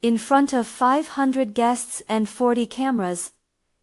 In front of 500 guests and 40 cameras,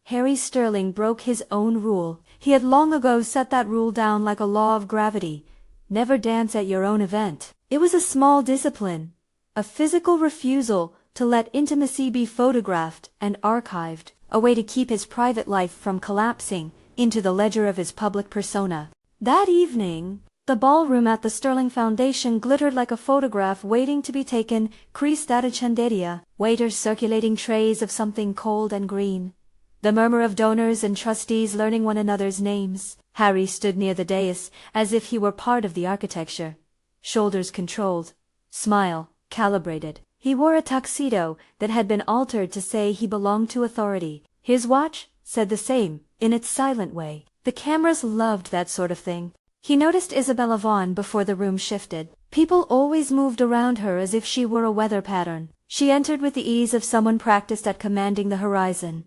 Harry Sterling broke his own rule. He had long ago set that rule down like a law of gravity. Never dance at your own event. It was a small discipline, a physical refusal to let intimacy be photographed and archived, a way to keep his private life from collapsing into the ledger of his public persona. That evening, the ballroom at the Sterling Foundation glittered like a photograph waiting to be taken. Curited, waiters circulating trays of something cold and green. The murmur of donors and trustees learning one another's names. Harry stood near the dais, as if he were part of the architecture. Shoulders controlled, smile calibrated. He wore a tuxedo that had been altered to say he belonged to authority. His watch said the same, in its silent way. The cameras loved that sort of thing. He noticed Isabella Vaughn before the room shifted. People always moved around her as if she were a weather pattern. She entered with the ease of someone practiced at commanding the horizon.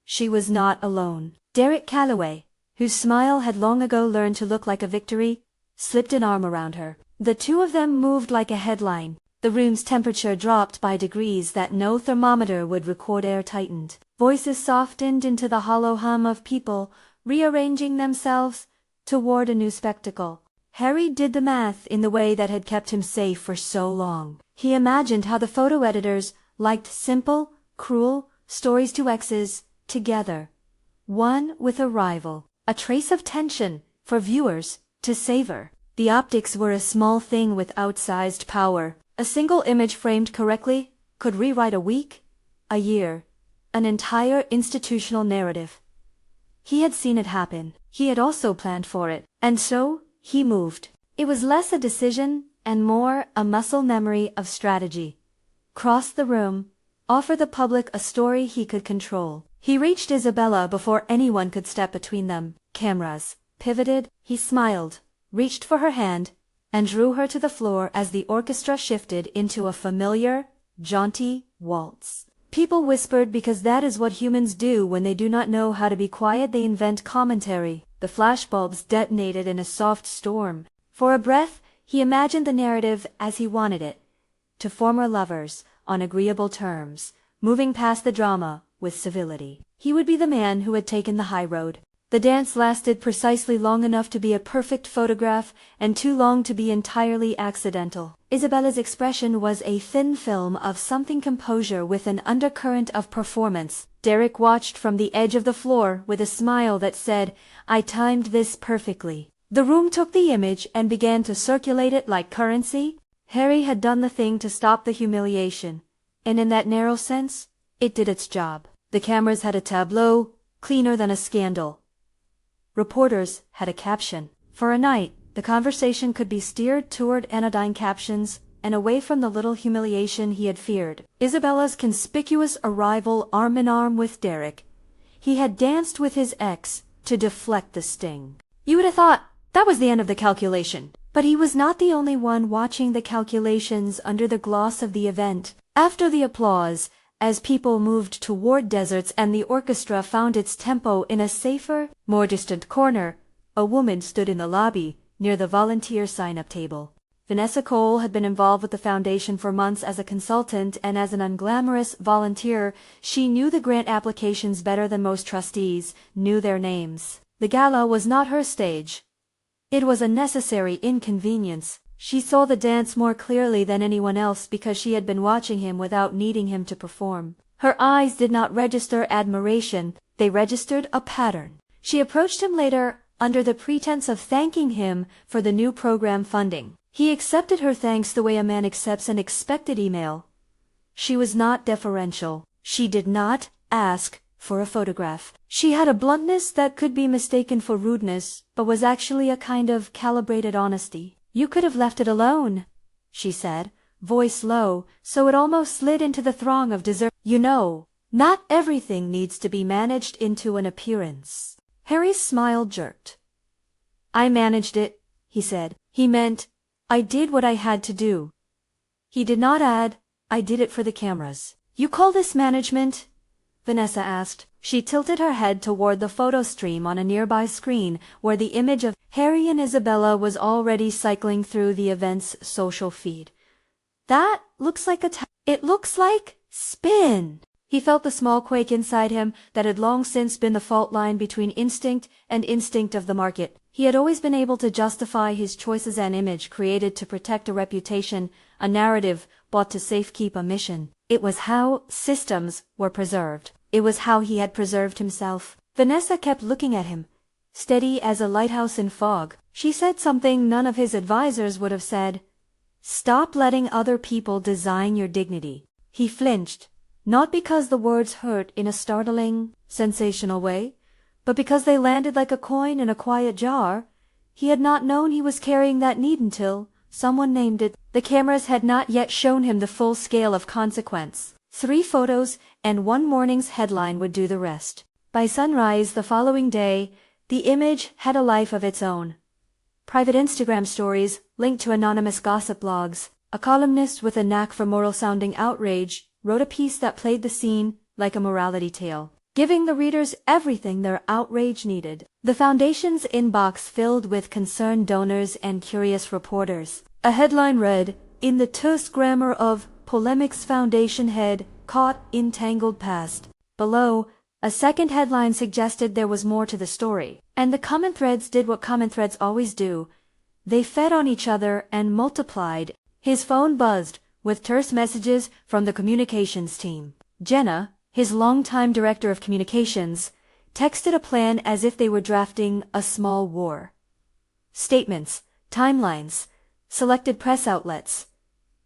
She was not alone. Derek Calloway, whose smile had long ago learned to look like a victory, slipped an arm around her. The two of them moved like a headline. The room's temperature dropped by degrees that no thermometer would record. Air tightened. Voices softened into the hollow hum of people rearranging themselves toward a new spectacle. Harry did the math in the way that had kept him safe for so long. He imagined how the photo editors liked simple, cruel stories to X's together. One with a rival. A trace of tension for viewers to savor. The optics were a small thing with outsized power. A single image framed correctly could rewrite a week, a year, an entire institutional narrative. He had seen it happen. He had also planned for it. And so, he moved. It was less a decision and more a muscle memory of strategy. Cross the room, offer the public a story he could control. He reached Isabella before anyone could step between them. Cameras pivoted. He smiled, reached for her hand, and drew her to the floor as the orchestra shifted into a familiar, jaunty waltz. People whispered because that is what humans do when they do not know how to be quiet. They invent commentary. The flashbulbs detonated in a soft storm. For a breath, he imagined the narrative as he wanted it. To former lovers, on agreeable terms, moving past the drama with civility. He would be the man who had taken the high road. The dance lasted precisely long enough to be a perfect photograph and too long to be entirely accidental. Isabella's expression was a thin film of something composure with an undercurrent of performance. Derek watched from the edge of the floor with a smile that said, "I timed this perfectly." The room took the image and began to circulate it like currency. Harry had done the thing to stop the humiliation, and in that narrow sense, it did its job. The cameras had a tableau, cleaner than a scandal. Reporters had a caption. For a night, the conversation could be steered toward anodyne captions and away from the little humiliation he had feared. Isabella's conspicuous arrival arm in arm with Derek. He had danced with his ex to deflect the sting. You would have thought that was the end of the calculation. But he was not the only one watching the calculations under the gloss of the event. After the applause, as people moved toward deserts and the orchestra found its tempo in a safer, more distant corner, a woman stood in the lobby, near the volunteer sign-up table. Vanessa Cole had been involved with the foundation for months as a consultant, and as an unglamorous volunteer, she knew the grant applications better than most trustees knew their names. The gala was not her stage. It was a necessary inconvenience. She saw the dance more clearly than anyone else because she had been watching him without needing him to perform. Her eyes did not register admiration, they registered a pattern. She approached him later under the pretense of thanking him for the new program funding. He accepted her thanks the way a man accepts an expected email. She was not deferential. She did not ask for a photograph. She had a bluntness that could be mistaken for rudeness, but was actually a kind of calibrated honesty. You could have left it alone, she said, voice low, so it almost slid into the throng of dessert. You know, not everything needs to be managed into an appearance. Harry's smile jerked. I managed it, he said. He meant, I did what I had to do. He did not add, I did it for the cameras. You call this management? Vanessa asked. She tilted her head toward the photo stream on a nearby screen where the image of Harry and Isabella was already cycling through the event's social feed. That looks like it looks like spin. He felt the small quake inside him that had long since been the fault line between instinct and instinct of the market. He had always been able to justify his choices, an image created to protect a reputation, a narrative bought to safekeep a mission. It was how systems were preserved. It was how he had preserved himself. Vanessa kept looking at him, steady as a lighthouse in fog. She said something none of his advisors would have said. Stop letting other people design your dignity. He flinched, not because the words hurt in a startling, sensational way, but because they landed like a coin in a quiet jar. He had not known he was carrying that need until someone named it. The cameras had not yet shown him the full scale of consequence. 3 photos and 1 morning's headline would do the rest. By sunrise the following day, the image had a life of its own. Private Instagram stories linked to anonymous gossip blogs. A columnist with a knack for moral-sounding outrage wrote a piece that played the scene like a morality tale, giving the readers everything their outrage needed. The foundation's inbox filled with concerned donors and curious reporters. A headline read, "In the terse grammar of polemics, foundation head caught in tangled past." Below, a second headline suggested there was more to the story. And the comment threads did what comment threads always do. They fed on each other and multiplied. His phone buzzed with terse messages from the communications team. Jenna, his longtime director of communications, texted a plan as if they were drafting a small war. Statements, timelines, selected press outlets.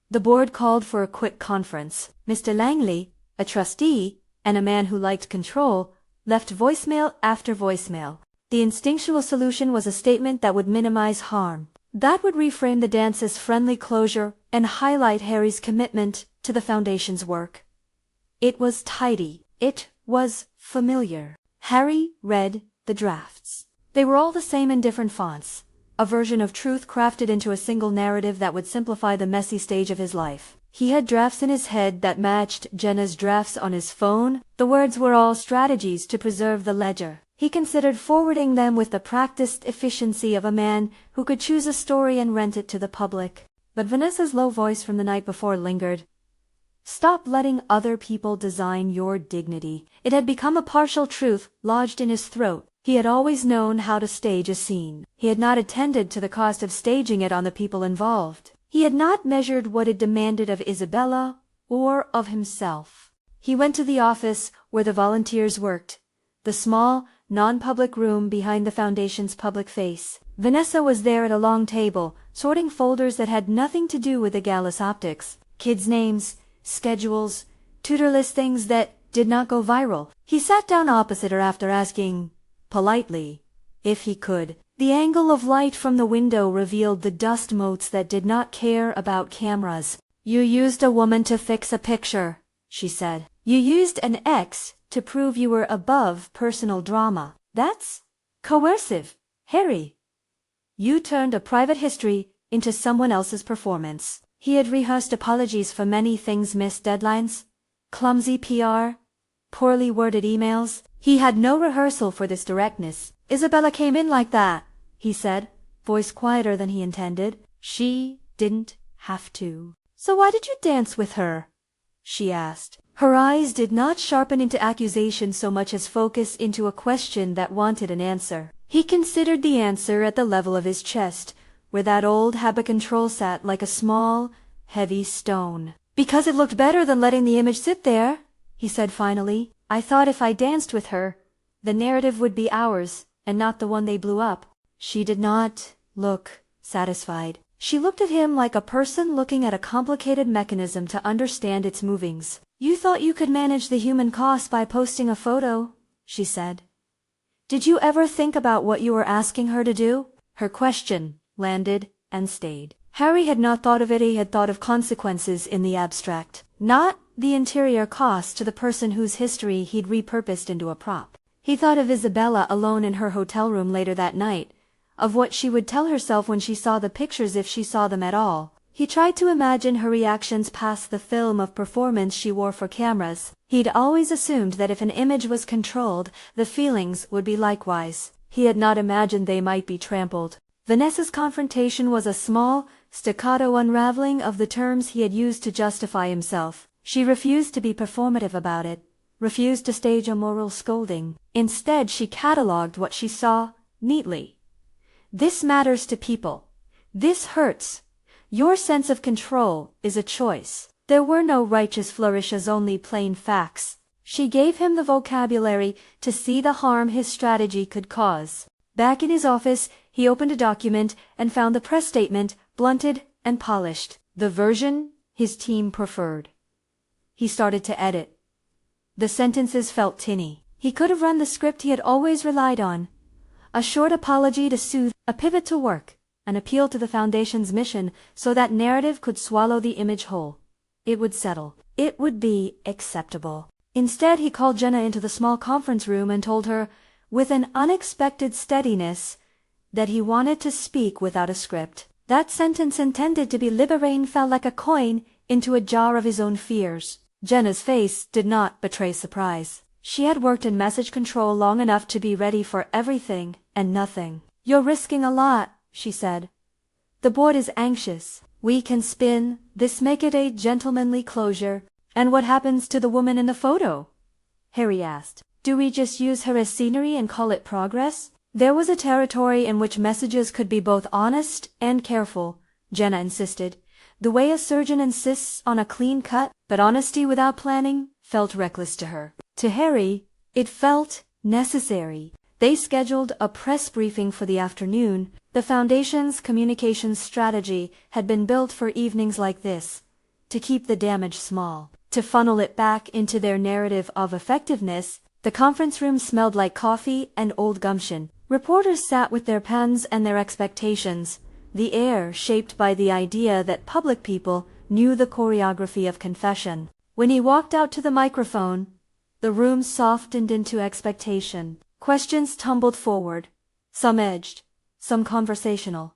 The board called for a quick conference. Mr. Langley, a trustee, and a man who liked control, left voicemail after voicemail. The instinctual solution was a statement that would minimize harm. That would reframe the dance as friendly closure and highlight Harry's commitment to the foundation's work. It was tidy. It was familiar. Harry read the drafts. They were all the same in different fonts. A version of truth crafted into a single narrative that would simplify the messy stage of his life. He had drafts in his head that matched Jenna's drafts on his phone. The words were all strategies to preserve the ledger. He considered forwarding them with the practiced efficiency of a man who could choose a story and rent it to the public. But Vanessa's low voice from the night before lingered. Stop letting other people design your dignity. It had become a partial truth lodged in his throat. He had always known how to stage a scene. He had not attended to the cost of staging it on the people involved. He had not measured what it demanded of Isabella or of himself. He went to the office where the volunteers worked, the small, non-public room behind the foundation's public face. Vanessa was there at a long table, sorting folders that had nothing to do with the gala's optics. Kids' names, schedules, tutor listings that did not go viral. He sat down opposite her after asking, politely, if he could. The angle of light from the window revealed the dust motes that did not care about cameras. You used a woman to fix a picture, she said. You used an X to prove you were above personal drama. That's coercive, Harry. You turned a private history into someone else's performance. He had rehearsed apologies for many things: missed deadlines, clumsy PR, poorly worded emails. He had no rehearsal for this directness. Isabella came in like that, he said, voice quieter than he intended. She didn't have to. So why did you dance with her? She asked. Her eyes did not sharpen into accusation so much as focus into a question that wanted an answer. He considered the answer at the level of his chest, where that old habit control sat like a small, heavy stone. Because it looked better than letting the image sit there, he said finally. I thought if I danced with her, the narrative would be ours, and not the one they blew up. She did not look satisfied. She looked at him like a person looking at a complicated mechanism to understand its movings. You thought you could manage the human cost by posting a photo, she said. Did you ever think about what you were asking her to do? Her question landed and stayed. Harry had not thought of it. He had thought of consequences in the abstract, not the interior cost to the person whose history he'd repurposed into a prop. He thought of Isabella alone in her hotel room later that night, of what she would tell herself when she saw the pictures, if she saw them at all. He tried to imagine her reactions past the film of performance she wore for cameras. He'd always assumed that if an image was controlled, the feelings would be likewise. He had not imagined they might be trampled. Vanessa's confrontation was a small, staccato unraveling of the terms he had used to justify himself. She refused to be performative about it, refused to stage a moral scolding. Instead, she catalogued what she saw, neatly. This matters to people. This hurts. Your sense of control is a choice. There were no righteous flourishes, only plain facts. She gave him the vocabulary to see the harm his strategy could cause. Back in his office, he opened a document and found the press statement, blunted and polished, the version his team preferred. He started to edit. The sentences felt tinny. He could have run the script he had always relied on. A short apology to soothe, a pivot to work, an appeal to the Foundation's mission so that narrative could swallow the image whole. It would settle. It would be acceptable. Instead, he called Jenna into the small conference room and told her, with an unexpected steadiness, that he wanted to speak without a script. That sentence, intended to be liberating, fell like a coin into a jar of his own fears. Jenna's face did not betray surprise. She had worked in message control long enough to be ready for everything and nothing. "You're risking a lot," she said. "The board is anxious. We can spin this, make it a gentlemanly closure." "And what happens to the woman in the photo?" Harry asked. "Do we just use her as scenery and call it progress?" There was a territory in which messages could be both honest and careful, Jenna insisted. The way a surgeon insists on a clean cut, but honesty without planning, felt reckless to her. To Harry, it felt necessary. They scheduled a press briefing for the afternoon. The Foundation's communications strategy had been built for evenings like this, to keep the damage small, to funnel it back into their narrative of effectiveness. The conference room smelled like coffee and old gumption. Reporters sat with their pens and their expectations, the air shaped by the idea that public people knew the choreography of confession. When he walked out to the microphone, the room softened into expectation. Questions tumbled forward, some edged, some conversational.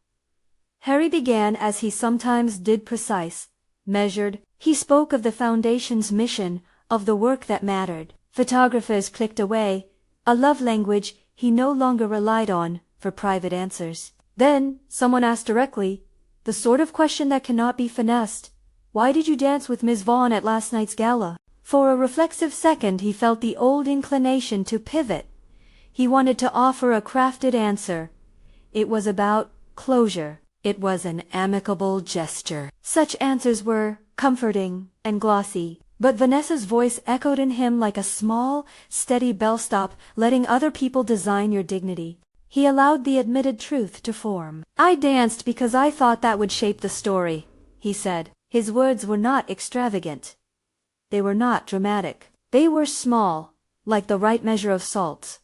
Harry began, as he sometimes did, precise, measured. He spoke of the Foundation's mission, of the work that mattered. Photographers clicked away, a love language he no longer relied on for private answers. Then someone asked directly, the sort of question that cannot be finessed, "Why did you dance with Miss Vaughn at last night's gala?" For a reflexive second he felt the old inclination to pivot. He wanted to offer a crafted answer. It was about closure. It was an amicable gesture. Such answers were comforting and glossy. But Vanessa's voice echoed in him like a small, steady bell stop, letting other people design your dignity. He allowed the admitted truth to form. "I danced because I thought that would shape the story," he said. His words were not extravagant. They were not dramatic. They were small, like the right measure of salt.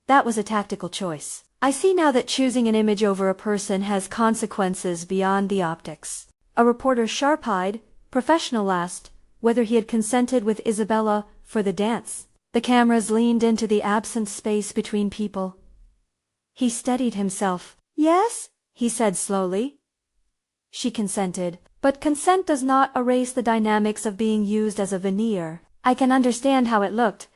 That was a tactical choice. "I see now that choosing an image over a person has consequences beyond the optics." A reporter, sharp-eyed, professional, asked whether he had consented with Isabella for the dance. The cameras leaned into the absent space between people. He steadied himself. "Yes," he said slowly. She consented. But consent does not erase the dynamics of being used as a veneer. "I can understand how it looked,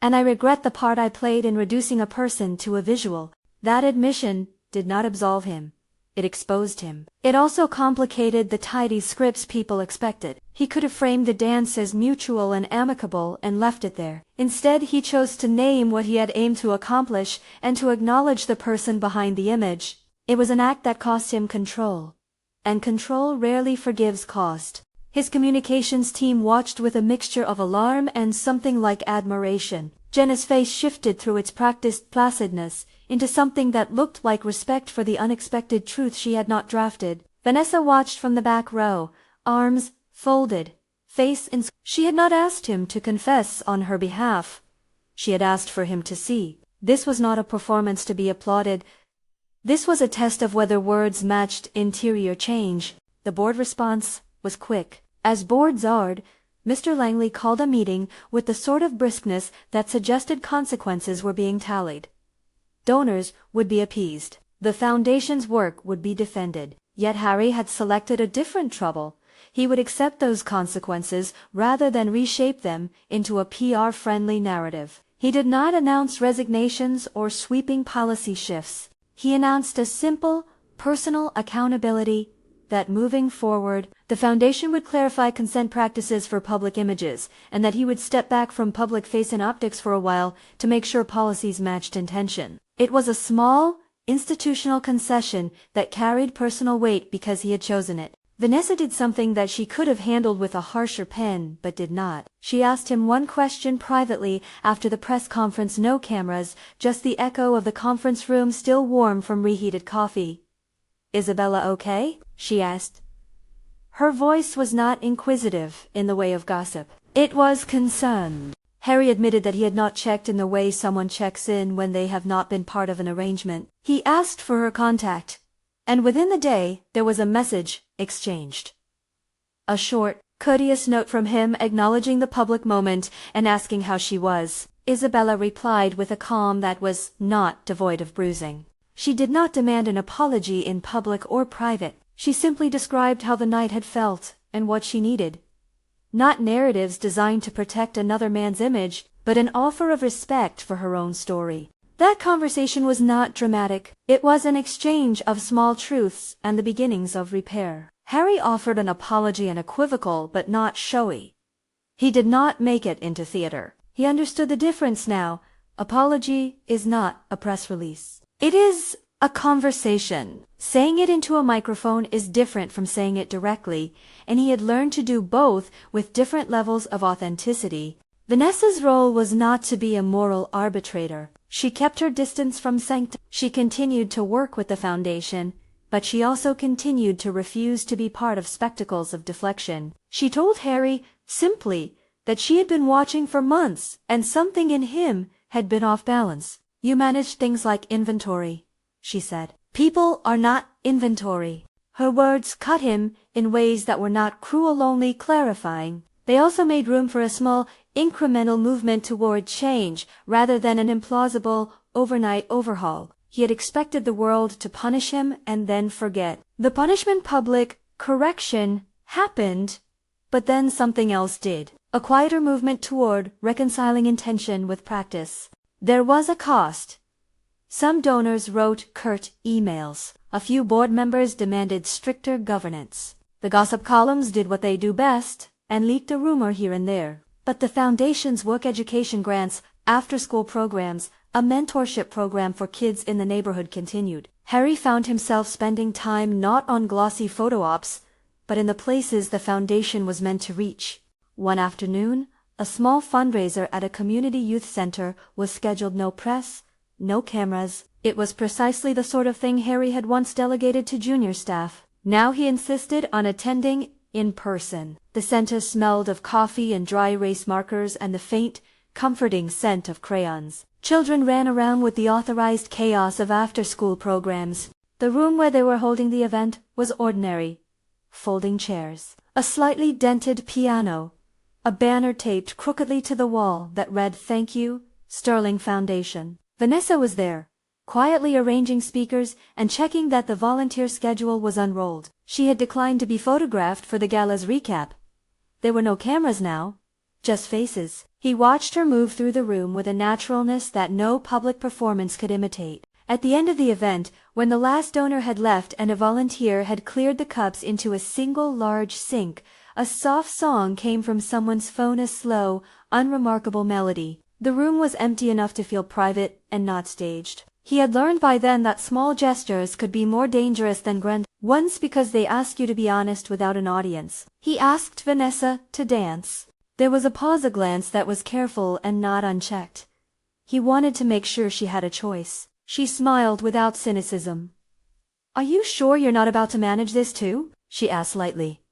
and I regret the part I played in reducing a person to a visual." That admission did not absolve him. It exposed him. It also complicated the tidy scripts people expected. He could have framed the dance as mutual and amicable and left it there. Instead, he chose to name what he had aimed to accomplish and to acknowledge the person behind the image. It was an act that cost him control. And control rarely forgives cost. His communications team watched with a mixture of alarm and something like admiration. Jenna's face shifted through its practiced placidness into something that looked like respect for the unexpected truth she had not drafted. Vanessa watched from the back row, arms folded, face in. She had not asked him to confess on her behalf. She had asked for him to see. This was not a performance to be applauded. This was a test of whether words matched interior change. The board response was quick. As boards are, Mr. Langley called a meeting with the sort of briskness that suggested consequences were being tallied. Donors would be appeased. The Foundation's work would be defended. Yet Harry had selected a different trouble. He would accept those consequences rather than reshape them into a PR-friendly narrative. He did not announce resignations or sweeping policy shifts. He announced a simple, personal accountability, that moving forward, the foundation would clarify consent practices for public images, and that he would step back from public face and optics for a while to make sure policies matched intention. It was a small, institutional concession that carried personal weight because he had chosen it. Vanessa did something that she could have handled with a harsher pen, but did not. She asked him one question privately after the press conference. No cameras, just the echo of the conference room still warm from reheated coffee. "Isabella okay?" she asked. Her voice was not inquisitive in the way of gossip. It was concerned. Harry admitted that he had not checked in the way someone checks in when they have not been part of an arrangement. He asked for her contact, and within the day there was a message exchanged. A short, courteous note from him acknowledging the public moment and asking how she was. Isabella replied with a calm that was not devoid of bruising. She did not demand an apology in public or private. She simply described how the night had felt and what she needed. Not narratives designed to protect another man's image, but an offer of respect for her own story. That conversation was not dramatic. It was an exchange of small truths and the beginnings of repair. Harry offered an apology, unequivocal but not showy. He did not make it into theater. He understood the difference now. Apology is not a press release. It is a conversation. Saying it into a microphone is different from saying it directly, and he had learned to do both with different levels of authenticity. Vanessa's role was not to be a moral arbitrator. She kept her distance from sanctity. She continued to work with the foundation, but she also continued to refuse to be part of spectacles of deflection. She told Harry, simply, that she had been watching for months, and something in him had been off balance. "You manage things like inventory," she said. "People are not inventory." Her words cut him in ways that were not cruel, only clarifying. They also made room for a small, incremental movement toward change, rather than an implausible, overnight overhaul. He had expected the world to punish him and then forget. The punishment, public correction, happened, but then something else did. A quieter movement toward reconciling intention with practice. There was a cost. Some donors wrote curt emails. A few board members demanded stricter governance. The gossip columns did what they do best and leaked a rumor here and there. But the foundation's work, education grants, after-school programs, a mentorship program for kids in the neighborhood continued. Harry found himself spending time not on glossy photo ops, but in the places the foundation was meant to reach. One afternoon, a small fundraiser at a community youth center was scheduled. No press, no cameras. It was precisely the sort of thing Harry had once delegated to junior staff. Now he insisted on attending in person. The center smelled of coffee and dry erase markers and the faint, comforting scent of crayons. Children ran around with the authorized chaos of after-school programs. The room where they were holding the event was ordinary. Folding chairs, a slightly dented piano, a banner taped crookedly to the wall that read, "Thank you, Sterling Foundation." Vanessa was there, quietly arranging speakers and checking that the volunteer schedule was unrolled. She had declined to be photographed for the gala's recap. There were no cameras now, just faces. He watched her move through the room with a naturalness that no public performance could imitate. At the end of the event, when the last donor had left and a volunteer had cleared the cups into a single large sink, a soft song came from someone's phone, a slow, unremarkable melody. The room was empty enough to feel private and not staged. He had learned by then that small gestures could be more dangerous than grand ones because they ask you to be honest without an audience. He asked Vanessa to dance. There was a pause, a glance that was careful and not unchecked. He wanted to make sure she had a choice. She smiled without cynicism. "Are you sure you're not about to manage this too?" she asked lightly.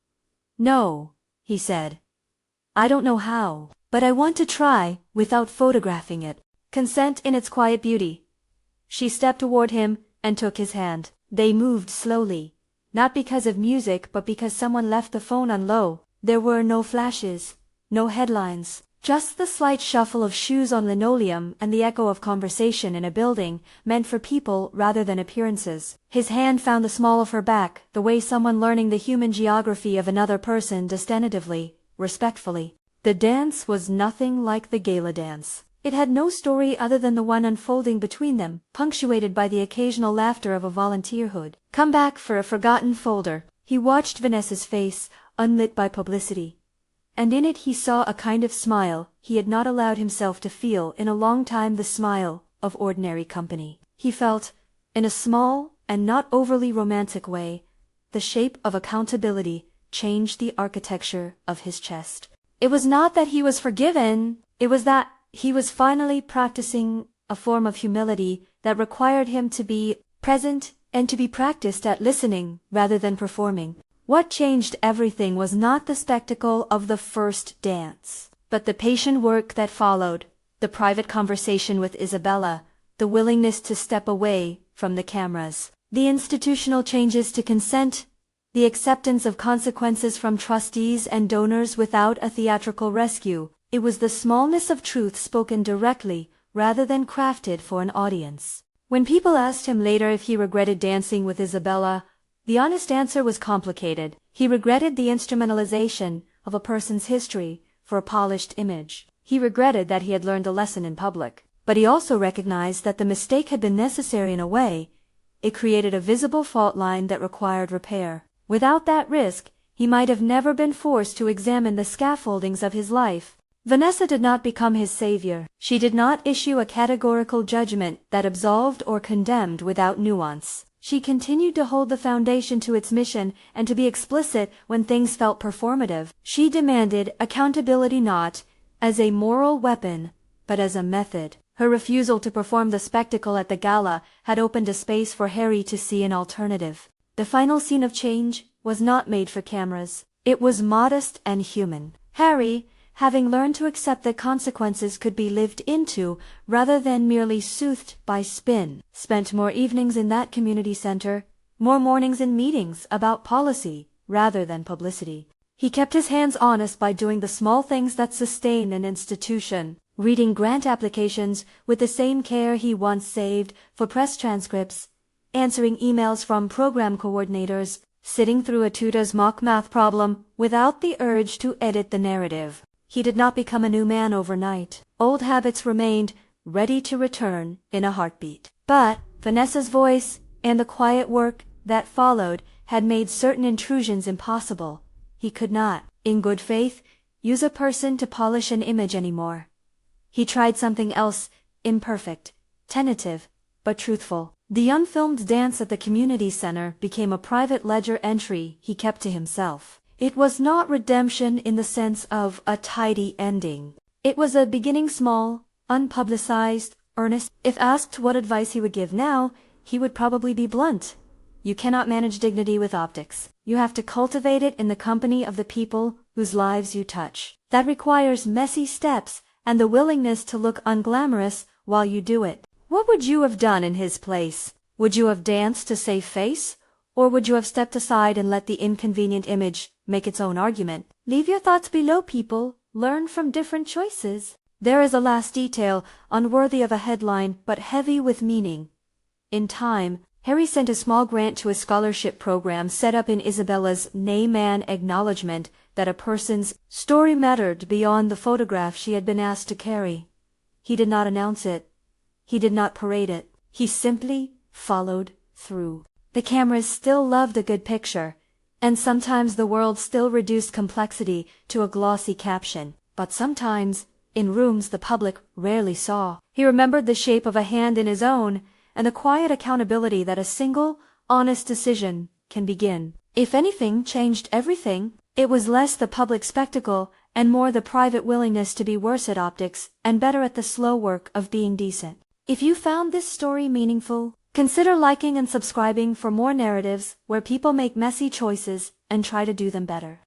"No," he said. "I don't know how, but I want to try without photographing it." Consent in its quiet beauty. She stepped toward him and took his hand. They moved slowly, not because of music but because someone left the phone on low. There were no flashes, no headlines, just the slight shuffle of shoes on linoleum and the echo of conversation in a building meant for people rather than appearances. His hand found the small of her back, the way someone learning the human geography of another person does, tentatively, respectfully. The dance was nothing like the gala dance. It had no story other than the one unfolding between them, punctuated by the occasional laughter of a volunteer who'd come back for a forgotten folder. He watched Vanessa's face, unlit by publicity, and in it he saw a kind of smile he had not allowed himself to feel in a long time, the smile of ordinary company. He felt, in a small and not overly romantic way, the shape of accountability change the architecture of his chest. It was not that he was forgiven, it was that he was finally practicing a form of humility that required him to be present and to be practiced at listening rather than performing. What changed everything was not the spectacle of the first dance, but the patient work that followed, the private conversation with Isabella, the willingness to step away from the cameras, the institutional changes to consent, the acceptance of consequences from trustees and donors without a theatrical rescue. It was the smallness of truth spoken directly rather than crafted for an audience. When people asked him later if he regretted dancing with Isabella, the honest answer was complicated. He regretted the instrumentalization of a person's history for a polished image. He regretted that he had learned a lesson in public. But he also recognized that the mistake had been necessary in a way. It created a visible fault line that required repair. Without that risk, he might have never been forced to examine the scaffoldings of his life. Vanessa did not become his savior. She did not issue a categorical judgment that absolved or condemned without nuance. She continued to hold the foundation to its mission and to be explicit when things felt performative. She demanded accountability not as a moral weapon, but as a method. Her refusal to perform the spectacle at the gala had opened a space for Harry to see an alternative. The final scene of change was not made for cameras. It was modest and human. Harry, having learned to accept that consequences could be lived into rather than merely soothed by spin, spent more evenings in that community center, more mornings in meetings about policy rather than publicity. He kept his hands honest by doing the small things that sustain an institution, reading grant applications with the same care he once saved for press transcripts, answering emails from program coordinators, sitting through a tutor's mock math problem without the urge to edit the narrative. He did not become a new man overnight. Old habits remained, ready to return in a heartbeat. But Vanessa's voice and the quiet work that followed had made certain intrusions impossible. He could not, in good faith, use a person to polish an image anymore. He tried something else, imperfect, tentative, but truthful. The unfilmed dance at the community center became a private ledger entry he kept to himself. It was not redemption in the sense of a tidy ending. It was a beginning small, unpublicized, earnest. If asked what advice he would give now, he would probably be blunt. You cannot manage dignity with optics. You have to cultivate it in the company of the people whose lives you touch. That requires messy steps and the willingness to look unglamorous while you do it. What would you have done in his place? Would you have danced to save face? Or would you have stepped aside and let the inconvenient image make its own argument? Leave your thoughts below, people. Learn from different choices. There is a last detail, unworthy of a headline, but heavy with meaning. In time, Harry sent a small grant to a scholarship program set up in Isabella's nay-man acknowledgement that a person's story mattered beyond the photograph she had been asked to carry. He did not announce it. He did not parade it. He simply followed through. The cameras still loved a good picture, and sometimes the world still reduced complexity to a glossy caption. But sometimes, in rooms the public rarely saw, he remembered the shape of a hand in his own and the quiet accountability that a single, honest decision can begin. If anything changed everything, it was less the public spectacle and more the private willingness to be worse at optics and better at the slow work of being decent. If you found this story meaningful, consider liking and subscribing for more narratives where people make messy choices and try to do them better.